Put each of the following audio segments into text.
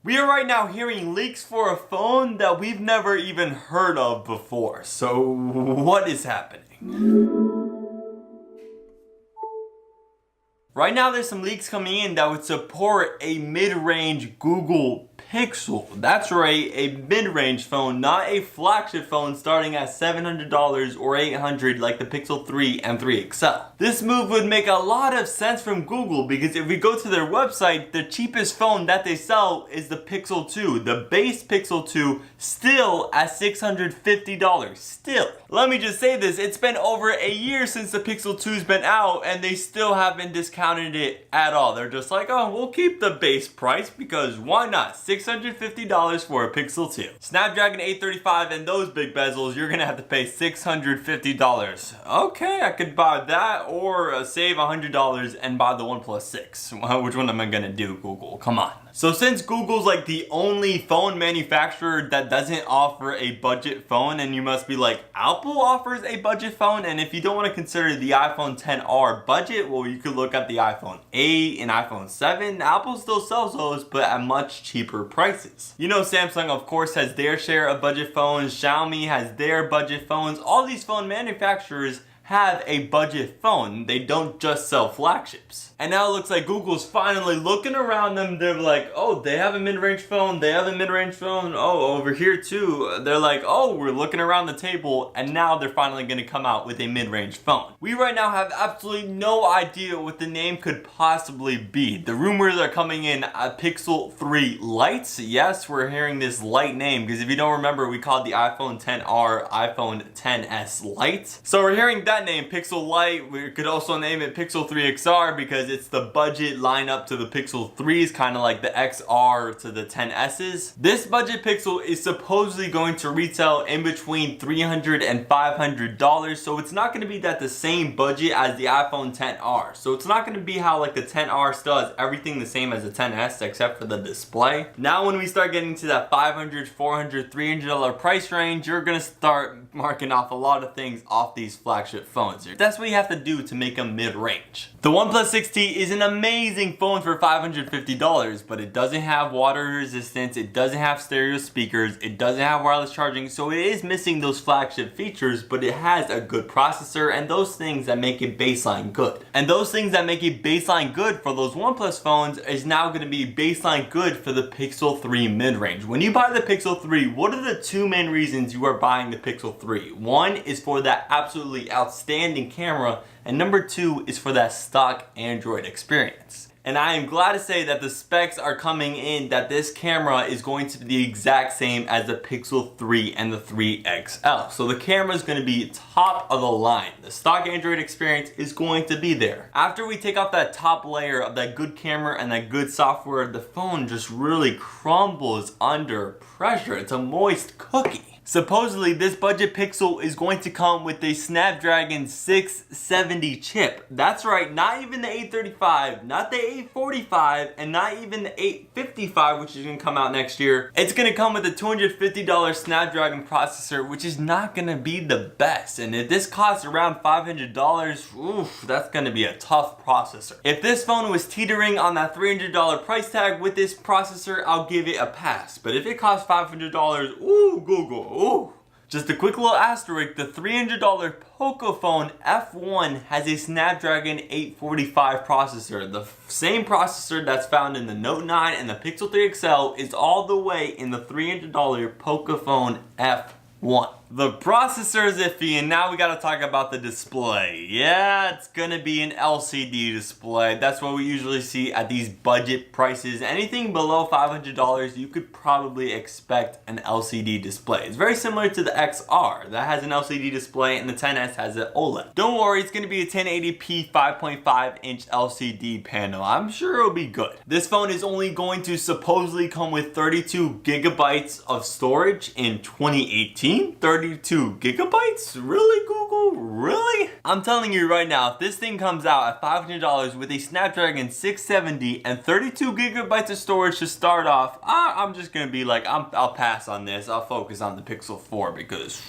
We are right now hearing leaks for a phone that we've never even heard of before. So what is happening? Right now there's some leaks coming in that would support a mid-range Google Pixel. That's right, a mid-range phone, not a flagship phone starting at $700 or $800 like the Pixel 3 and 3 XL. This move would make a lot of sense from Google because if we go to their website, the cheapest phone that they sell is the Pixel 2, the base Pixel 2, still at $650. Still. Let me just say this, it's been over a year since the Pixel 2's been out and they still haven't discounted it at all. They're just like, oh, we'll keep the base price because why not? $650 for a Pixel 2. Snapdragon 835 and those big bezels, you're gonna have to pay $650. Okay, I could buy that or save $100 and buy the OnePlus 6. Which one am I gonna do, Google? Come on. So since Google's like the only phone manufacturer that doesn't offer a budget phone, and you must be like, Apple offers a budget phone, and if you don't want to consider the iPhone XR budget, well, you could look at the iPhone 8 and iPhone 7. Apple still sells those, but at much cheaper prices. You know, Samsung of course has their share of budget phones, Xiaomi has their budget phones. All these phone manufacturers have a budget phone. They don't just sell flagships. And now it looks like Google's finally looking around them. They're like, oh, they have a mid-range phone. They have a mid-range phone. Oh, over here too. They're like, oh, we're looking around the table. And now they're finally gonna come out with a mid-range phone. We right now have absolutely no idea what the name could possibly be. The rumors are coming in Pixel 3 Lite. Yes, we're hearing this Lite name because if you don't remember, we called the iPhone XR iPhone XS Lite. So we're hearing that name, Pixel Lite. We could also name it Pixel 3 XR because it's the budget lineup to the Pixel 3s, kind of like the XR to the XS's. This budget Pixel is supposedly going to retail in between $300 and $500, so it's not going to be that the same budget as the iPhone XR. So it's not going to be how like the XR still has everything the same as the XS except for the display. Now when we start getting to that $500, $400, $300 price range, you're going to start marking off a lot of things off these flagship phones. That's what you have to do to make them mid-range. The OnePlus 6T is an amazing phone for $550, but it doesn't have water resistance, it doesn't have stereo speakers, it doesn't have wireless charging, so it is missing those flagship features, but it has a good processor and those things that make it baseline good. And those things that make it baseline good for those OnePlus phones is now going to be baseline good for the Pixel 3 mid-range. When you buy the Pixel 3, what are the two main reasons you are buying the Pixel 3? One is for that absolutely outstanding camera, and number two is for that stock Android experience. And I am glad to say that the specs are coming in that this camera is going to be the exact same as the Pixel 3 and the 3 XL. So the camera is going to be top of the line. The stock Android experience is going to be there. After we take off that top layer of that good camera and that good software, the phone just really crumbles under pressure. It's a moist cookie. Supposedly, this budget Pixel is going to come with a Snapdragon 670 chip. That's right, not even the 835, not the 845, and not even the 855, which is going to come out next year. It's going to come with a $250 Snapdragon processor, which is not going to be the best. And if this costs around $500, oof, that's going to be a tough processor. If this phone was teetering on that $300 price tag with this processor, I'll give it a pass. But if it costs $500, ooh, Google. Ooh. Just a quick little asterisk, the $300 Pocophone F1 has a Snapdragon 845 processor. The same processor that's found in the Note 9 and the Pixel 3 XL is all the way in the $300 Pocophone F1. The processor is iffy, and now we gotta talk about the display. Yeah, it's gonna be an LCD display. That's what we usually see at these budget prices. Anything below $500, you could probably expect an LCD display. It's very similar to the XR that has an LCD display and the XS has an OLED. Don't worry, it's gonna be a 1080p 5.5-inch LCD panel. I'm sure it'll be good. This phone is only going to supposedly come with 32 gigabytes of storage in 2018. 32 gigabytes? Really, Google? Really? I'm telling you right now, if this thing comes out at $500 with a Snapdragon 670 and 32 gigabytes of storage to start off, I'm just gonna be like, I'll pass on this. I'll focus on the Pixel 4 because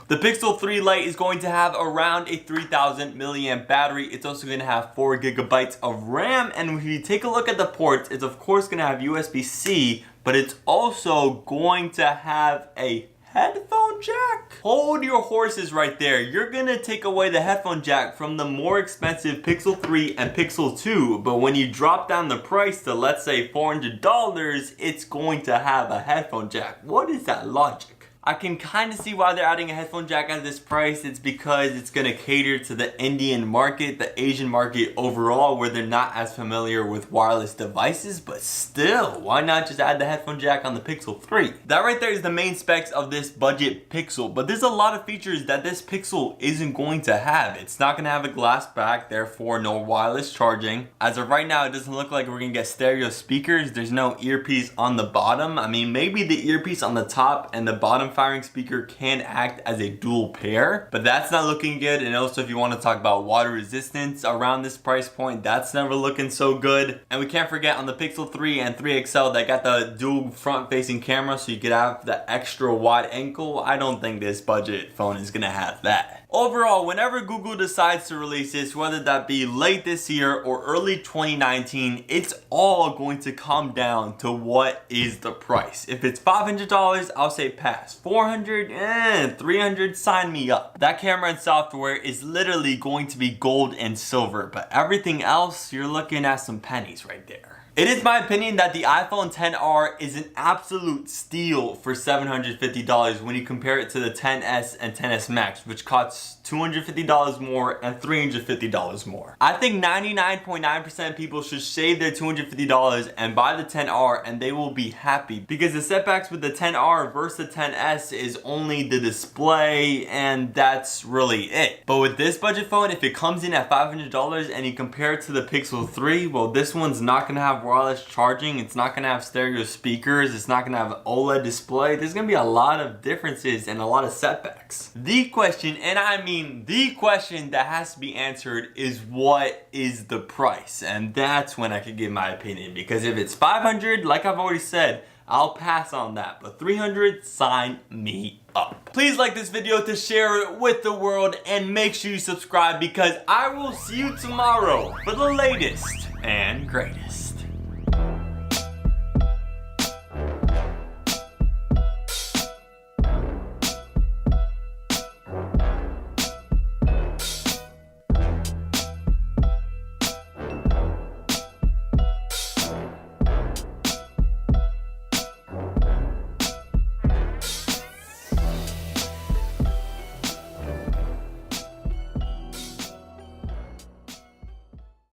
The Pixel 3 Lite is going to have around a 3000 milliamp battery. It's also going to have 4 gigabytes of RAM, and if you take a look at the ports, it's of course going to have USB-C, but it's also going to have a headphone jack? Hold your horses right there. You're gonna take away the headphone jack from the more expensive Pixel 3 and Pixel 2, but when you drop down the price to, let's say, $400, it's going to have a headphone jack. What is that logic? I can kind of see why they're adding a headphone jack at this price. It's because it's going to cater to the Indian market, the Asian market overall, where they're not as familiar with wireless devices, but still, why not just add the headphone jack on the Pixel 3? That right there is the main specs of this budget Pixel, but there's a lot of features that this Pixel isn't going to have. It's not going to have a glass back, therefore no wireless charging. As of right now, it doesn't look like we're going to get stereo speakers. There's no earpiece on the bottom. I mean, maybe the earpiece on the top and the bottom firing speaker can act as a dual pair, but that's not looking good. And also, if you want to talk about water resistance around this price point, that's never looking so good. And we can't forget on the Pixel 3 and 3 XL, they got the dual front facing camera, so you could have the extra wide angle. I don't think this budget phone is gonna have that. Overall, whenever Google decides to release this, whether that be late this year or early 2019, it's all going to come down to what is the price. If it's $500, I'll say pass. 400, $300, sign me up. That camera and software is literally going to be gold and silver, but everything else, you're looking at some pennies right there. It is my opinion that the iPhone XR is an absolute steal for $750 when you compare it to the XS and XS Max, which costs $250 more and $350 more. I think 99.9% people should save their $250 and buy the XR, and they will be happy, because the setbacks with the XR versus the XS is only the display, and that's really it. But with this budget phone, if it comes in at $500 and you compare it to the Pixel 3, well, this one's not gonna have wireless charging, it's not gonna have stereo speakers, it's not gonna have an OLED display. There's gonna be a lot of differences and a lot of setbacks. The question, and I mean the question that has to be answered, is what is the price? And that's when I could give my opinion, because if it's $500, like I've already said, I'll pass on that, but $300, sign me up. Please like this video to share it with the world, and make sure you subscribe, because I will see you tomorrow for the latest and greatest.